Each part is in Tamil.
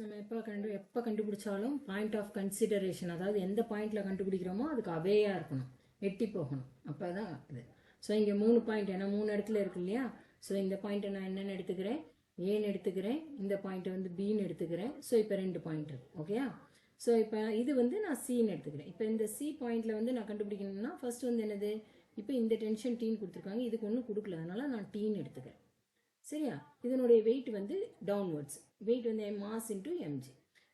நம்ம எப்போ கண்டுபிடிச்சாலும் பாயிண்ட் ஆஃப் கன்சிடரேஷன், அதாவது எந்த பாயிண்டில் கண்டுபிடிக்கிறோமோ அதுக்கு அவேயாக இருக்கணும், எட்டி போகணும், அப்போ தான் இது. ஸோ இங்கே 3 பாயிண்ட், ஏன்னா 3 இடத்துல இருக்கு இல்லையா. ஸோ இந்த பாயிண்ட்டை நான் என்னென்னு எடுத்துக்கிறேன், ஏன்னு எடுத்துக்கிறேன், இந்த பாயிண்ட்டை வந்து பின்னு எடுத்துக்கிறேன். ஸோ இப்போ 2 பாயிண்ட் இருக்கு, ஓகேயா. ஸோ இப்போ இது வந்து நான் சின்னு எடுத்துக்கிறேன். இப்போ இந்த சி பாயிண்டில் வந்து நான் கண்டுபிடிக்கணும்னா ஃபர்ஸ்ட் வந்து என்னது, இப்போ இந்த டென்ஷன் டீன்னு கொடுத்துருக்காங்க, இதுக்கு ஒன்றும் கொடுக்கல, அதனால நான் டீன்னு எடுத்துக்கிறேன். சரியா. இதனுடைய வெயிட் வந்து டவுன்வர்ட்ஸ், வெயிட் வந்து மாஸ் இன்டூ எம்ஜி.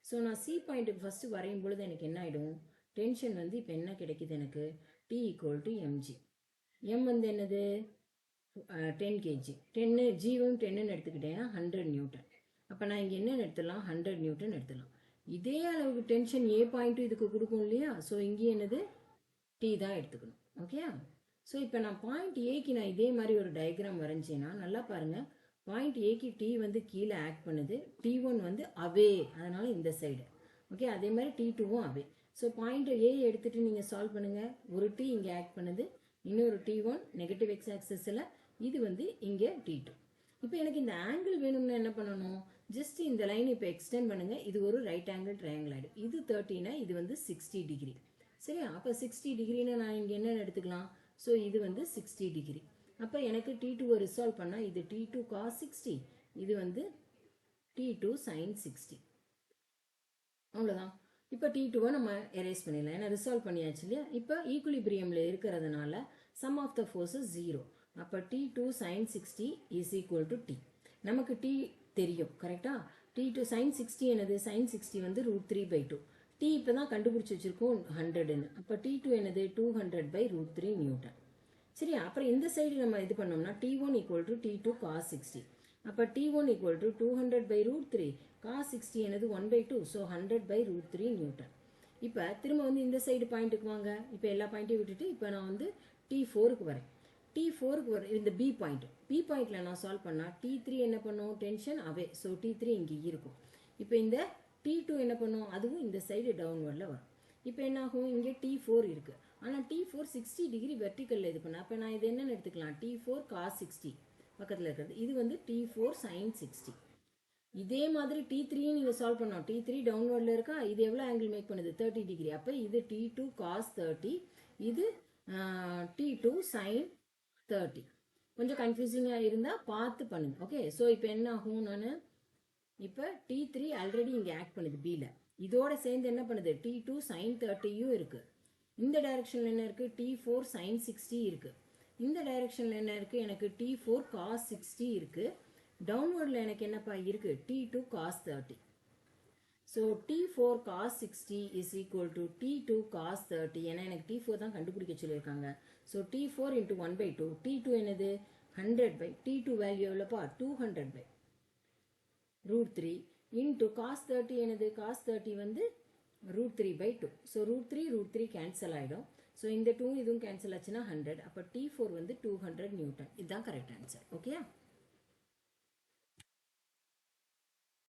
ஸோ நான் சி பாயிண்ட்டுக்கு ஃபஸ்ட்டு வரையும் பொழுது எனக்கு என்ன ஆகிடும், டென்ஷன் வந்து இப்போ என்ன கிடைக்குது எனக்கு, T equal to MG. M வந்து என்னது 10 kg, 10 ஜிவும் 10ன்னு எடுத்துக்கிட்டேன்னா 100 நியூட்டன். அப்போ நான் இங்கே என்ன எடுத்துடலாம், 100 நியூட்டன் எடுத்துடலாம். இதே அளவுக்கு டென்ஷன் ஏ பாயிண்ட்டும் இதுக்கு கொடுக்கும் இல்லையா. ஸோ இங்கே என்னது டி தான் எடுத்துக்கணும், ஓகேயா. ஸோ இப்போ நான் பாயிண்ட் ஏக்கு நான் இதே மாதிரி ஒரு டயக்ராம் வரைஞ்சேன்னா நல்லா பாருங்கள், பாயிண்ட் ஏக்கு டி வந்து கீழே ஆக்ட் பண்ணுது, T1 வந்து அவே, அதனால இந்த சைடு, ஓகே. அதே மாதிரி T2வும் அவே. ஸோ பாயிண்ட் ஏ எடுத்துகிட்டு நீங்கள் சால்வ் பண்ணுங்கள். ஒரு டி இங்கே ஆக்ட் பண்ணுது, இன்னொரு T1 நெகட்டிவ் எக்ஸ் ஆக்சஸில், இது வந்து இங்கே T2. இப்போ எனக்கு இந்த ஆங்கிள் வேணும்னா என்ன பண்ணணும், ஜஸ்ட் இந்த லைன் இப்போ எக்ஸ்டெண்ட் பண்ணுங்கள், இது ஒரு ரைட் ஆங்கிள் ட்ரையாங்கிள் ஆகிடும். இது 30னா இது வந்து 60 டிகிரி. சரியா. அப்போ 60 டிகிரின்னு நான் இங்கே என்ன எடுத்துக்கலாம், ஸோ இது வந்து 60 டிகிரி. அப்போ எனக்கு T2வை ரிசால்வ் பண்ணால் இது T2 cos 60, இது வந்து T2 sin 60. அவ்வளோதான். இப்போ T2வை நம்ம எரேஸ் பண்ணிடலாம், ஏன்னா ரிசால்வ் பண்ணியாச்சு இல்லையா. இப்போ ஈக்குலிபிரியமில் இருக்கிறதுனால சம் ஆஃப் த ஃபோர்ஸஸ் 0. அப்போ T2 sin 60 is equal to T. நமக்கு டி தெரியும் கரெக்டாக. T2 sin 60 என்னது, sin 60 வந்து √3/2. டி இப்போ தான் கண்டுபிடிச்சி வச்சுருக்கோம் 100ன்னு. அப்போ T2 என்னது 200/√3 நியூட்டன். சரியா. அப்புறம் இந்த சைடு நம்ம இது பண்ணோம்னா T1 equal to T2 cos 60. அப்போ T1 ஈக்குவல் டு 200/√3, cos 60 என்னது 1/2, ஸோ 100/√3 நியூட்டன். இப்போ திரும்ப வந்து இந்த சைடு பாயிண்ட்டுக்கு வாங்க. இப்போ எல்லா பாயிண்ட்டையும் விட்டுட்டு இப்போ நான் வந்து T4க்கு வரேன். T4க்கு வர இந்த பி பாயிண்ட்டில் நான் சால்வ் பண்ணால் T3 என்ன பண்ணும், டென்ஷன் அவே, ஸோ T3 இங்கே இருக்கும். இப்போ இந்த T2 என்ன பண்ணும், அதுவும் இந்த சைடு டவுன்வர்டில் வரும். இப்போ என்ன ஆகும், இங்கே T4 இருக்குது, ஆனால் T4 60 டிகிரி வெர்டிக்கலில் இது பண்ண. அப்போ நான் இது என்னென்னு எடுத்துக்கலாம், T4 cos 60 பக்கத்தில் இருக்கிறது, இது வந்து T4 sin 60. இதே மாதிரி T3யும் நீங்கள் சால்வ் பண்ணோம். T3 டவுன்வர்டில் இருக்கா, இது எவ்வளோ ஆங்கிள் மேக் பண்ணுது, 30 டிகிரி. அப்போ இது T2 cos 30, இது T2 sin 30. கொஞ்சம் கன்ஃபியூசிங்காக இருந்தால் பார்த்து பண்ணுங்க, ஓகே. ஸோ இப்போ என்ன ஆகும், நான் இப்போ T3 ஆல்ரெடி இங்கே ஆக்ட் பண்ணுது பியில், இதோட சேர்ந்து என்ன பண்ணுது T2 sin 30யும் இருக்குது. இந்த டைரக்ஷனில் என்ன இருக்குது, T4 sin 60 இருக்குது. இந்த டைரக்ஷனில் என்ன இருக்குது, எனக்கு T4 cos 60 இருக்குது. டவுன்வர்டில் எனக்கு என்னப்பா இருக்குது, T2 cos 30. So T4 cos 60 is equal to T2 cos 30. ஏன்னா எனக்கு T4 தான் கண்டுபிடிக்க சொல்லியிருக்காங்க. ஸோ T4 × 1/2, T2 என்னது 100/, T2 வேல்யூ எவ்வளோப்பா 200/√3 இன்ட்டு cos 30 என்னது, cos 30 வந்து √3/2. ஸோ √3 கேன்சல் ஆகிடும். ஸோ இந்த 2 இதுவும் கேன்சல் ஆச்சுன்னா 100. அப்போ T4 வந்து 200 நியூட்டன். இதுதான் கரெக்ட் ஆன்சர், ஓகே.